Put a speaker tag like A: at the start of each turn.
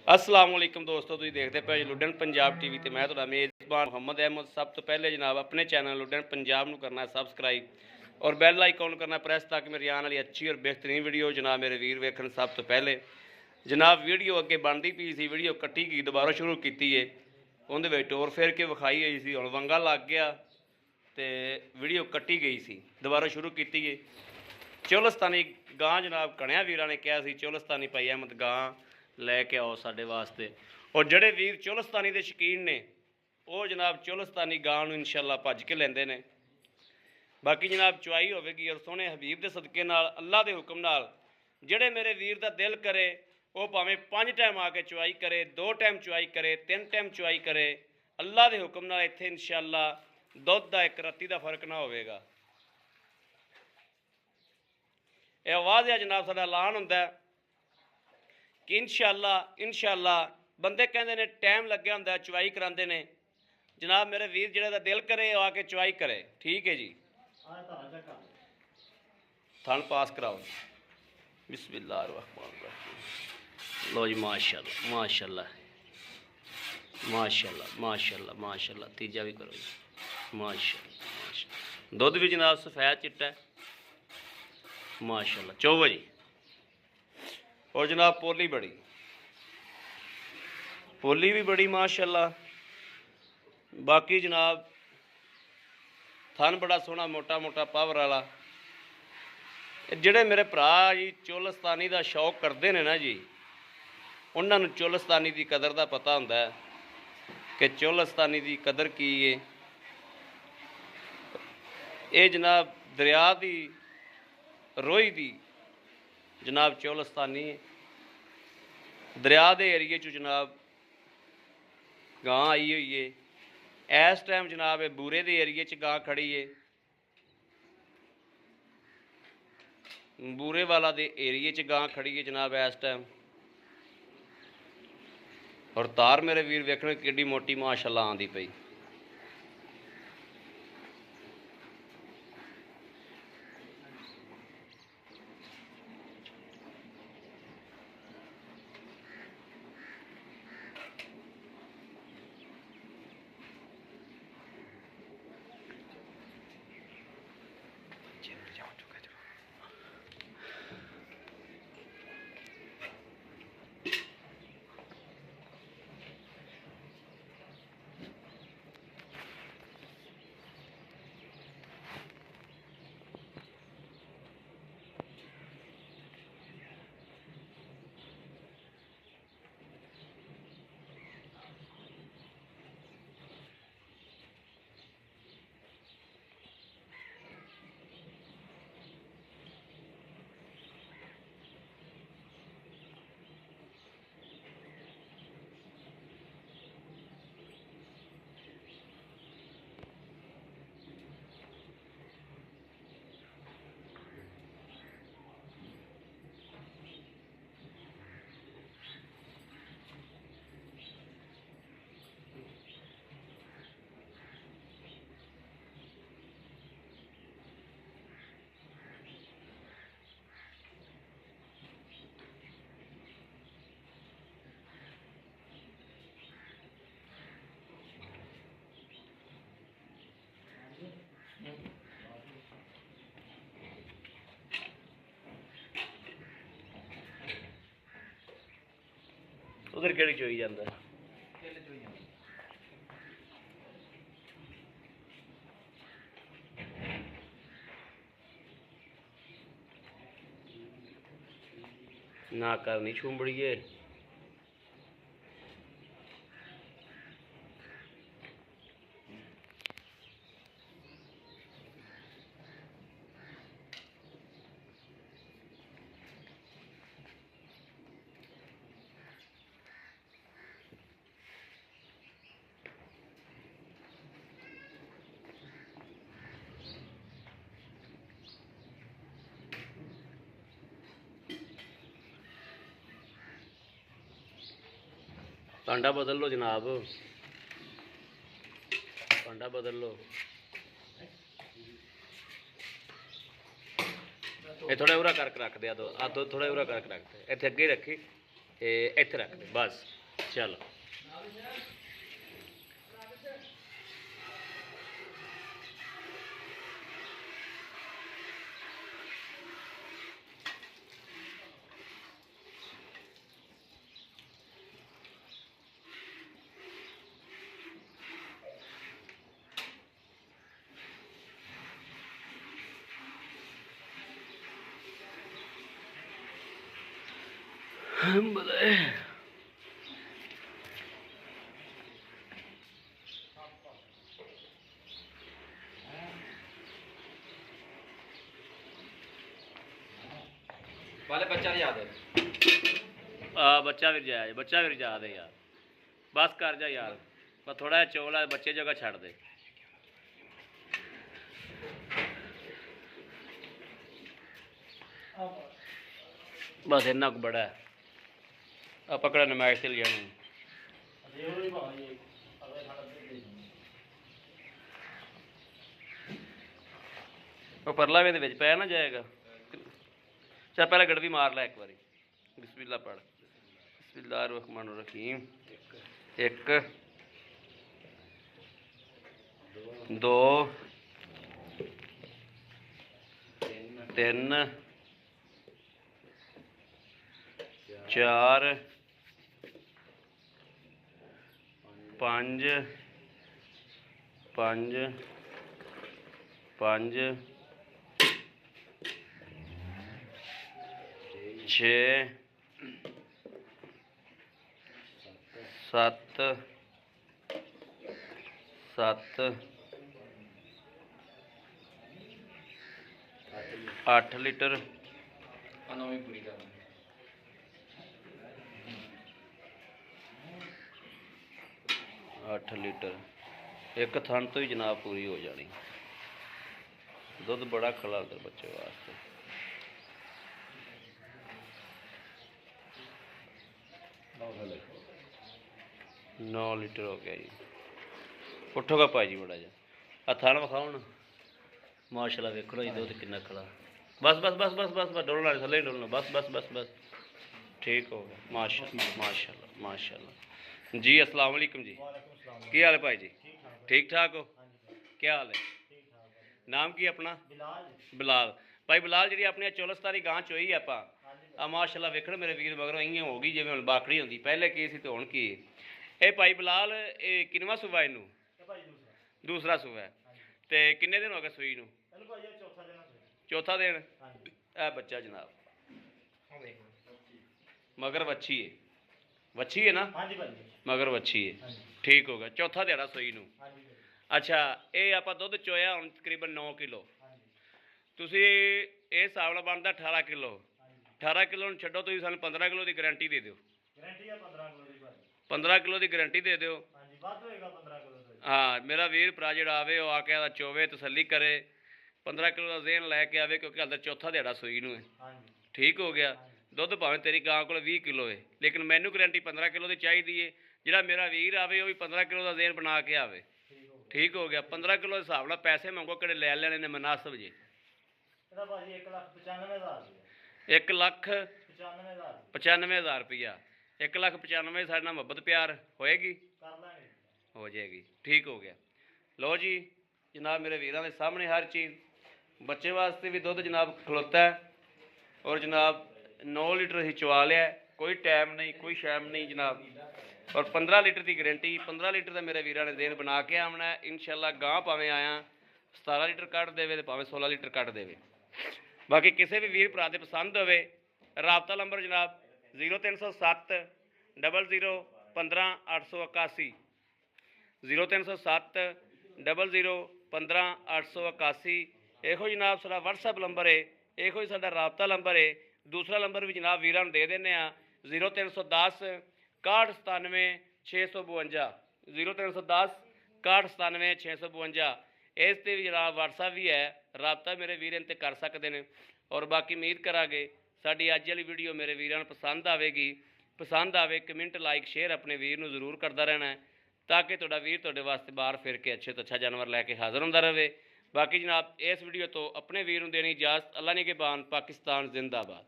A: अस्सलाम वालेकुम दोस्तों, तुसीं देखते पे लुडन पंजाब टीवी ते मैं तुहाडा मेज़बान मोहम्मद अहमद। सब तो पहले जनाब अपने चैनल लुडन पंजाब नूं करना सबसक्राइब और बैल आइकॉन करना प्रेस ताकि मेरी आने वाली अच्छी और बेहतरीन वीडियो जनाब मेरे वीर वेखन। सब तो पहले जनाब वीडियो अगे बनती पई सी, वीडियो कट्टी गई, दोबारा शुरू की है, उहदे विच टोर फेर के विखाई गई सी, हुण वंगा लग गया तो वीडियो कट्टी गई सी, दोबारा शुरू की है। चोलस्तानी गां जनाब कणिया वीरां ने कहा सी चोलस्तानी भाई अहमद गां लैके आओ साडे वास्ते, और ਜਿਹੜੇ ਵੀਰ ਚੋਲਸਤਾਨੀ ਦੇ ਸ਼ੌਕੀਨ ਨੇ ਉਹ ਜਨਾਬ ਚੋਲਸਤਾਨੀ ਗਾਂ ਨੂੰ ਇਨਸ਼ਾਅੱਲਾ ਭੱਜ ਕੇ ਲੈਂਦੇ ਨੇ। ਬਾਕੀ ਜਨਾਬ ਚੁਆਈ ਹੋਵੇਗੀ ਔਰ ਸੋਹਣੇ ਹਬੀਬ ਦੇ ਸਦਕੇ ਨਾਲ, ਅੱਲਾ ਦੇ ਹੁਕਮ ਨਾਲ। ਜਿਹੜੇ ਮੇਰੇ ਵੀਰ ਦਾ ਦਿਲ ਕਰੇ ਉਹ ਭਾਵੇਂ 5 ਟਾਈਮ ਆ ਕੇ ਚੁਆਈ करे, 2 ਟਾਈਮ ਚੁਆਈ करे, 3 ਟਾਈਮ ਚੁਆਈ करे, ਅੱਲਾ ਦੇ ਹੁਕਮ ਨਾਲ ਇੱਥੇ ਇਨਸ਼ਾਅੱਲਾ ਦੁੱਧ ਦਾ ਇੱਕ ਰੱਤੀ ਦਾ ਫਰਕ ਨਾ ਹੋਵੇਗਾ। ਇਹ ਆਵਾਜ਼ ਹੈ ਜਨਾਬ, ਸਾਡਾ ਐਲਾਨ ਹੁੰਦਾ कि इंशाअल्लाह बंदे कहते हैं टाइम लग्या होंदा चुवाई कराते हैं। जनाब मेरे वीर जिहड़ा दा दिल करे आके चुवाई करे, ठीक है जी। थन पास कराओ, बिस्मिल्लाहिर्रहमानिर्रहीम। लो जी माशाअल्लाह माशाअल्लाह माशाअल्लाह माशाअल्लाह माशाअल्लाह। तीजा भी करो जी, माशाअल्लाह माशाअल्लाह। दुध भी जनाब सफेद चिट्टा है माशाअल्लाह। चोवो जी। और जनाब पोली भी बड़ी माशाअल्लाह। बाकी जनाब थन बड़ा सोहना मोटा मोटा पावर वाला। जिहड़े मेरे भरा जी चोलस्तानी का शौक करते हैं ना जी, उन्होंने चोलस्तानी की कदर का पता होंदा है कि चोलस्तानी की कदर की है। ये जनाब दरिया की रोही की जनाब चोलस्तानी दरिया के एरिए चो जनाब गां आई हुई है। इस टाइम जनाब बूरे के एरिए च गां खड़ी है, बूरे वाला दे एरिए च गां खड़ी है जनाब इस टाइम। और तार मेरे वीर वेखण किड्डी मोटी माशाअल्लाह आंदी पई। उधर केड़ी चोई जांदा ना करनी छुंबड़िए। भांडा बदल लो जनाब, भांडा बदल लो। ये थोड़ा उरा करके रख दिया, दो थोड़ा उरा करके रख दे, इतने अगे रखी। ਇੱਥੇ ਰੱਖ ਦੇ ਬਸ। ਚਲੋ
B: वाले बच्चा नहीं याद है।
A: ਬੱਚਾ ਵੀ ਰਜਾ ਦੇ ਯਾਰ, ਬਸ ਕਰ ਜਾ ਯਾਰ, ਬਸ ਥੋੜਾ ਜਿਹਾ ਚੋਲ ਹੈ ਬੱਚੇ ਜਗ੍ਹਾ ਛੱਡ ਦੇ। ਬਸ ਇੰਨਾ ਕੁ ਬੜਾ ਹੈ, ਆ ਪਕੜਾ ਨਮਾਇਸ਼ ਤੇ ਲਿਆਣੀ। ਉਹ ਪਰਲਾ ਵੀ ਇਹਦੇ ਵਿੱਚ ਪਿਆ ਨਾ ਜਾਏਗਾ। ਚੱਲ ਪਹਿਲਾਂ ਗੜਵੀ ਮਾਰ ਲੈ ਇੱਕ ਵਾਰੀ, ਬਿਸਮਿल्लाह पढ़। बिस्मिल्लाहिर्रहमानिर्रहीम। 1 2 3 4 5 5 5 6 7 7 8 लीटर।
B: नौवीं पूरी करना।
A: 8 लीटर एक थन तो ही जनाब पूरी हो जानी। दुध बड़ा खला होता बच्चे वास्ते। नौ लीटर हो गया जी। उठोगा भाई जी बड़ा जा आ थान विखाओ ना, माशाल्लाह वेखो जी दुध कितना खड़ा। बस बस बस बस बस बस डोलना थले डोलना, बस बस बस बस ठीक हो गया। माशाल्लाह माशाल्लाह माशाल्लाह जी। अस्सलाम वालेकुम जी, की हाल है भाई जी? ठीक ठाक हो? क्या हाल है? नाम की अपना? बिलाल। भाई बिलाल जी अपनी चौलस्तानी गां चोई आपां आ माशाल्लाह वेखण मेरे वीर मगरों इं हो गई जिवें हुण बाकड़ी होंदी, पहले की सी ते हुण की। ਇਹ ਭਾਈ ਬਿਲਾਲ ਇਹ ਕਿੰਨਵਾਂ ਸੂਬਾ ਇਹਨੂੰ? ਦੂਸਰਾ ਸੂਬਾ ਹੈ। ਤੇ ਕਿੰਨੇ ਦਿਨ ਹੋ ਗਏ ਸੂਈ ਨੂੰ? ਚੌਥਾ ਦਿਨ। ਇਹ ਬੱਚਾ ਜਨਾਬ ਮਗਰ ਵੱਛੀ ਹੈ, ਵੱਛੀ ਹੈ ਨਾ? ਮਗਰ ਵੱਛੀ ਹੈ, ਠੀਕ ਹੋ ਗਿਆ। ਚੌਥਾ ਦਿਹਾੜਾ ਸੂਈ ਨੂੰ। ਅੱਛਾ ਇਹ ਆਪਾਂ ਦੁੱਧ ਚੋਇਆ ਹੁਣ ਤਕਰੀਬਨ 9 ਕਿਲੋ। ਤੁਸੀਂ ਇਹ ਹਿਸਾਬ ਨਾਲ ਬਣਦਾ 18 ਕਿਲੋ। 18 ਕਿਲੋ ਨੂੰ ਛੱਡੋ, ਤੁਸੀਂ ਸਾਨੂੰ 15 ਕਿਲੋ ਦੀ ਗਾਰੰਟੀ ਦੇ ਦਿਓ। 15 ਕਿਲੋ ਦੀ ਗਾਰੰਟੀ ਦੇ ਦਿਓ। हाँ मेरा वीर भरा जो आवे वो आके चोवे तसली करे, 15 किलो का जेन लैके आवे क्योंकि हाल चौथा दिहाड़ा सूई नूं है। ठीक हो गया। दुध भावें तेरी गां को 20 किलो है लेकिन मैनू गारंटी 15 किलो की चाहिए है। जिहड़ा मेरा वीर आवे वो भी 15 किलो का जेन बना के आवे। ठीक हो गया। 15 किलो के हिसाब नाल पैसे मंगो किहड़े लै लेने ने मुनासिब जी। 1,95,000 रुपया। 1,95,000 साढ़े नाल मुहब्बत प्यार होएगी? हो जाएगी। ठीक हो गया। लो जी जनाब मेरे वीरों के सामने हर चीज़, बच्चे वास्ते भी दुध जनाब खलोता है और जनाब 9 लीटर ही चवा लिया, कोई टाइम नहीं कोई शैम नहीं जनाब। और 15 लीटर की गारंटी। 15 लीटर का मेरे वीरों ने देन बना के आना है इंशाल्लाह। गां भावें आया 17 लीटर कट देवे तो भावें 16 लीटर कट देवे। बाकी किसी भी वीर भरा दे पसंद होवे, राबता नंबर जनाब 0307 00 15 881 0307 00 15 881। ਇਹੋ ਜਨਾਬ ਸਾਡਾ WhatsApp ਨੰਬਰ ਹੈ, ਇਹੋ ਹੀ ਸਾਡਾ ਰਾਬਤਾ ਨੰਬਰ ਹੈ। दूसरा नंबर भी जनाब वीरां नूं दे देने 0310 6197 652 0310 6197 652। इस पर भी जनाब WhatsApp भी है, राबता मेरे वीर इन ते कर सकते हैं। और बाकी उम्मीद करांगे साडी अज वाली वीडियो मेरे वीरां नूं पसंद आवेगी। पसंद आवे कमेंट लाइक शेयर अपने वीर नूं जरूर करता रहना है ताकि तुहाडा वीर तुहाडे वास्ते बाहर फिर के अच्छे तो अच्छा जानवर लैके हाज़र हुंदा रहे। बाकी जनाब इस वीडियो तो अपने वीर नूं देनी इजाज़त। अल्लाह ने के बान। पाकिस्तान जिंदाबाद।